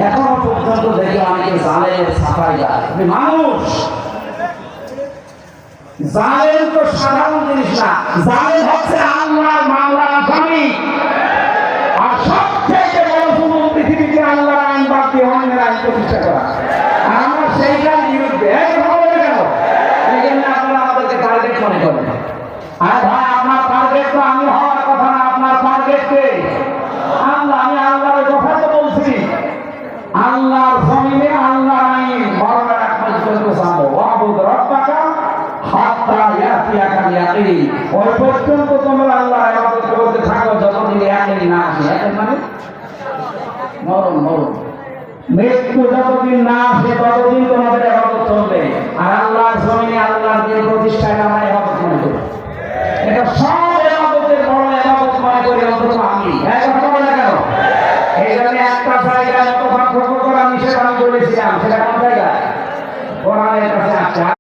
এখনো পর্যন্ত দেখি অনেকে জালেমের সাফাই গায়। মানুষ জালেম তো সাধারণ জিনিস না, জালেম হচ্ছে আল্লাহর মামলার আসামি। আর সবচেয়ে বড় জুলুম পৃথিবীতে আল্লাহর আইন বাদ দিয়ে অন্যের আইন প্রতিষ্ঠা করা। আর আমরা সেইটার বিরুদ্ধে কথা বলে কেন? এই জন্য আপনারা আমাদেরকে টার্গেট মনে করেন। আর ভাই, আপনার টার্গেট তো আমি হওয়ার কথা না, আপনার টার্গেট কে? আল্লাহ। আমি আল্লাহর কথা তো বলছি। আল্লাহর জমিনে আল্লাহর আইন মরণের আগ পর্যন্ত জানো। ওয়াবুদ রাব্বাকা হাত্তা ইয়াতিয়াকাল ইয়াকিন। ওই পর্যন্ত তোমরা আল্লাহর ইবাদত করতে থাকো যতদিন ইয়াকিন না আসে। ইয়াকিন মানে মরণ। মৃত্যু যতদিন না আসে ততদিন তোমাদের ইবাদত চলবে। আর আল্লাহর জমিনে আল্লাহর যে প্রতিষ্ঠায় আমরা ইবাদত মনে করি, এটা সব ইবাদতের বড় ইবাদত মনে করি অন্তত আমি। কথা বলে কেন? এই জন্য একটা জায়গায় মত পার্থক্য করা নিষেধ আমি বলেছিলাম। সেটা কোন জায়গায়? কোরআনের কাছে আছে।